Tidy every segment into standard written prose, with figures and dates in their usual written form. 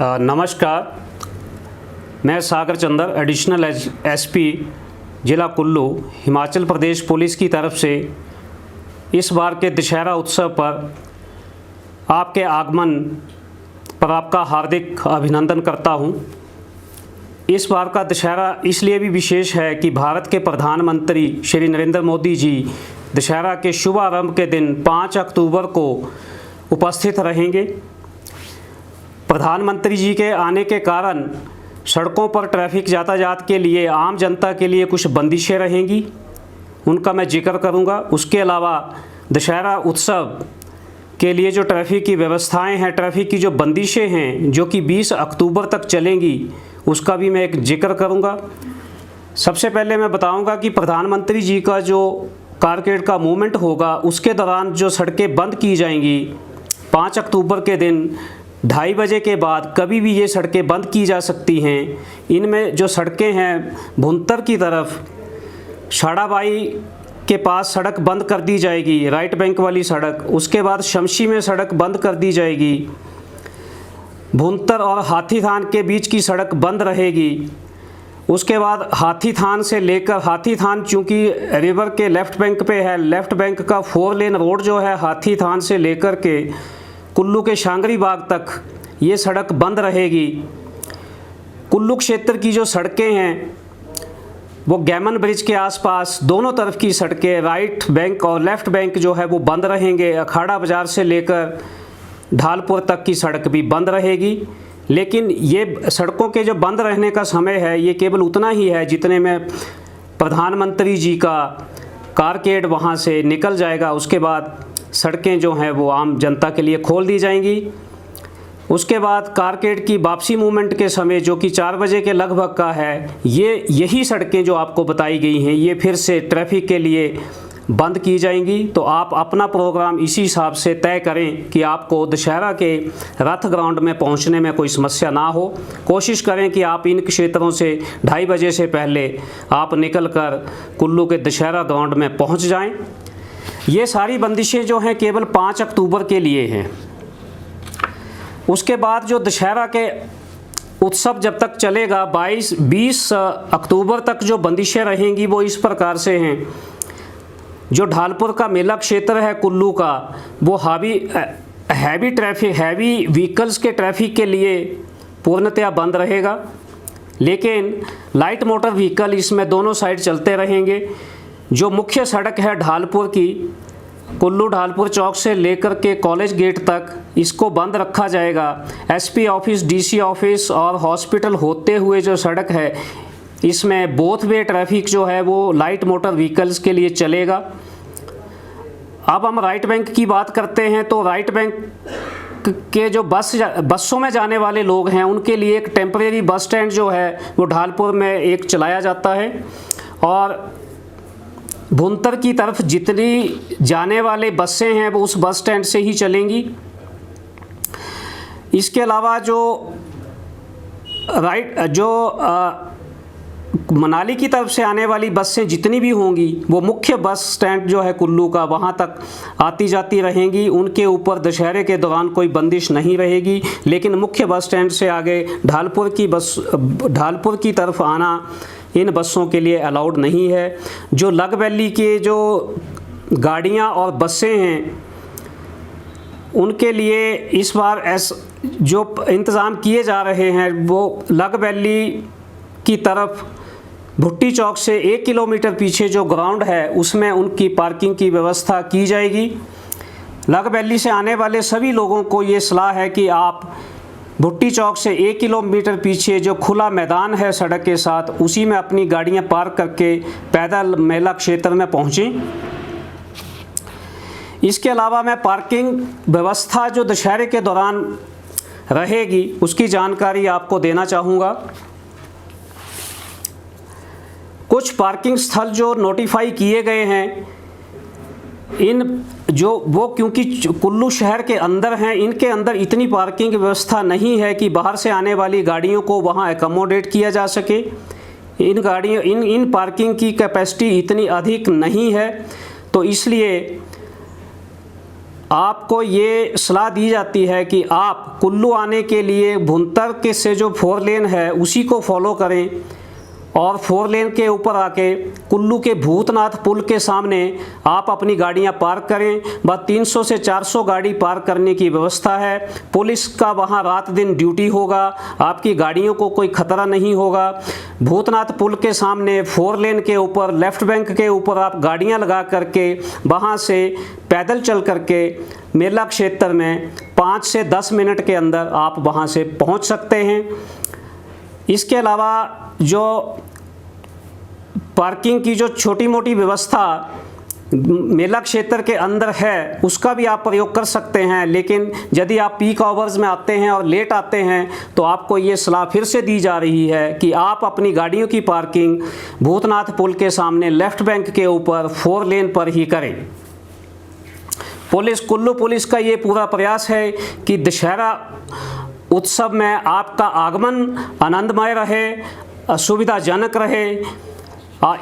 नमस्कार, मैं सागर Chandar additional SP ज़िला कुल्लू हिमाचल प्रदेश पुलिस की तरफ से इस बार के दशहरा उत्सव पर आपके आगमन पर आपका हार्दिक अभिनंदन करता हूं। इस बार का दशहरा इसलिए भी विशेष है कि भारत के प्रधानमंत्री श्री नरेंद्र मोदी जी दशहरा के शुभारंभ के दिन 5 अक्टूबर को उपस्थित रहेंगे। प्रधानमंत्री जी के आने के कारण सड़कों पर ट्रैफिक यातायात के लिए आम जनता के लिए कुछ बंदिशें रहेंगी, उनका मैं जिक्र करूंगा। उसके अलावा दशहरा उत्सव के लिए जो ट्रैफिक की व्यवस्थाएं हैं, ट्रैफिक की जो बंदिशें हैं जो कि 20 अक्टूबर तक चलेंगी, उसका भी मैं एक जिक्र करूंगा। सबसे पहले मैं बताऊंगा कि प्रधानमंत्री जी का जो कारकेड का मूवमेंट होगा उसके दौरान जो सड़कें बंद की जाएंगी 5 अक्टूबर के दिन 2:30 बजे के बाद कभी भी ये सड़कें बंद की जा सकती हैं। इनमें जो सड़कें हैं, भुंतर की तरफ शाड़ाबाई के पास सड़क बंद कर दी जाएगी, राइट बैंक वाली सड़क। उसके बाद शमशी में सड़क बंद कर दी जाएगी। भुंतर और हाथीथान के बीच की सड़क बंद रहेगी। उसके बाद हाथीथान से लेकर हाथीथान चूँकि रिवर के लेफ़्ट बैंक पे है, लेफ़्ट बैंक का 4 लेन रोड जो है हाथीथान से लेकर के कुल्लू के शांगरी बाग तक ये सड़क बंद रहेगी। कुल्लू क्षेत्र की जो सड़कें हैं वो गैमन ब्रिज के आसपास दोनों तरफ की सड़कें, राइट बैंक और लेफ़्ट बैंक जो है वो बंद रहेंगे। अखाड़ा बाज़ार से लेकर ढालपुर तक की सड़क भी बंद रहेगी। लेकिन ये सड़कों के जो बंद रहने का समय है ये केवल उतना ही है जितने में प्रधानमंत्री जी का कारकेड वहाँ से निकल जाएगा। उसके बाद सड़कें जो हैं वो आम जनता के लिए खोल दी जाएंगी। उसके बाद कारकेड की वापसी मूवमेंट के समय जो कि 4 बजे के लगभग का है, यही सड़कें जो आपको बताई गई हैं ये फिर से ट्रैफिक के लिए बंद की जाएंगी। तो आप अपना प्रोग्राम इसी हिसाब से तय करें कि आपको दशहरा के रथ ग्राउंड में पहुंचने में कोई समस्या ना हो। कोशिश करें कि आप इन क्षेत्रों से 2:30 बजे से पहले आप निकलकर कुल्लू के दशहरा ग्राउंड में पहुंच जाएं। ये सारी बंदिशें जो हैं केवल 5 अक्टूबर के लिए हैं। उसके बाद जो दशहरा के उत्सव जब तक चलेगा 20 अक्टूबर तक जो बंदिशें रहेंगी वो इस प्रकार से हैं। जो ढालपुर का मेला क्षेत्र है कुल्लू का, वो हैवी व्हीकल्स के ट्रैफिक के लिए पूर्णतया बंद रहेगा। लेकिन लाइट मोटर व्हीकल इसमें दोनों साइड चलते रहेंगे। जो मुख्य सड़क है ढालपुर की, कुल्लू ढालपुर चौक से लेकर के कॉलेज गेट तक, इसको बंद रखा जाएगा। एसपी ऑफिस, डीसी ऑफिस और हॉस्पिटल होते हुए जो सड़क है इसमें बोथ वे ट्रैफिक जो है वो लाइट मोटर व्हीकल्स के लिए चलेगा। अब हम राइट बैंक की बात करते हैं तो राइट बैंक के जो बसों में जाने वाले लोग हैं उनके लिए एक टेम्परेरी बस स्टैंड जो है वो ढालपुर में एक चलाया जाता है। और भुंतर की तरफ जितनी जाने वाले बसें हैं वो उस बस स्टैंड से ही चलेंगी। इसके अलावा मनाली की तरफ से आने वाली बसें जितनी भी होंगी वो मुख्य बस स्टैंड जो है कुल्लू का वहाँ तक आती जाती रहेंगी। उनके ऊपर दशहरे के दौरान कोई बंदिश नहीं रहेगी। लेकिन मुख्य बस स्टैंड से आगे ढालपुर की तरफ आना इन बसों के लिए अलाउड नहीं है। जो लग वैली के जो गाड़ियाँ और बसें हैं उनके लिए इस बार जो इंतज़ाम किए जा रहे हैं वो लग वैली की तरफ भुट्टी चौक से 1 किलोमीटर पीछे जो ग्राउंड है उसमें उनकी पार्किंग की व्यवस्था की जाएगी। लग वैली से आने वाले सभी लोगों को ये सलाह है कि आप भुट्टी चौक से 1 किलोमीटर पीछे जो खुला मैदान है सड़क के साथ उसी में अपनी गाड़ियां पार्क करके पैदल मेला क्षेत्र में पहुंचें। इसके अलावा मैं पार्किंग व्यवस्था जो दशहरे के दौरान रहेगी उसकी जानकारी आपको देना चाहूँगा। कुछ पार्किंग स्थल जो नोटिफाई किए गए हैं क्योंकि कुल्लू शहर के अंदर हैं, इनके अंदर इतनी पार्किंग व्यवस्था नहीं है कि बाहर से आने वाली गाड़ियों को वहां एकोमोडेट किया जा सके। इन पार्किंग की कैपेसिटी इतनी अधिक नहीं है। तो इसलिए आपको ये सलाह दी जाती है कि आप कुल्लू आने के लिए भुंतर के से जो 4 लेन है उसी को फॉलो करें और 4 लेन के ऊपर आके कुल्लू के भूतनाथ पुल के सामने आप अपनी गाड़ियां पार्क करें। बस 300 से 400 गाड़ी पार्क करने की व्यवस्था है। पुलिस का वहां रात दिन ड्यूटी होगा, आपकी गाड़ियों को कोई खतरा नहीं होगा। भूतनाथ पुल के सामने 4 लेन के ऊपर लेफ्ट बैंक के ऊपर आप गाड़ियां लगा करके वहां से पैदल चल करके मेला क्षेत्र में 5 से 10 मिनट के अंदर आप वहां से पहुंच सकते हैं। इसके अलावा जो पार्किंग की जो छोटी मोटी व्यवस्था मेला क्षेत्र के अंदर है उसका भी आप प्रयोग कर सकते हैं, लेकिन यदि आप पीक आवर्स में आते हैं और लेट आते हैं तो आपको ये सलाह फिर से दी जा रही है कि आप अपनी गाड़ियों की पार्किंग भूतनाथ पुल के सामने लेफ्ट बैंक के ऊपर 4 लेन पर ही करें। कुल्लू पुलिस का ये पूरा प्रयास है कि दशहरा उत्सव में आपका आगमन आनंदमय रहे, सुविधाजनक रहे,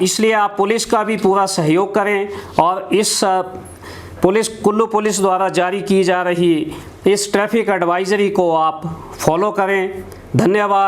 इसलिए आप पुलिस का भी पूरा सहयोग करें और इस कुल्लू पुलिस द्वारा जारी की जा रही इस ट्रैफिक एडवाइजरी को आप फॉलो करें। धन्यवाद।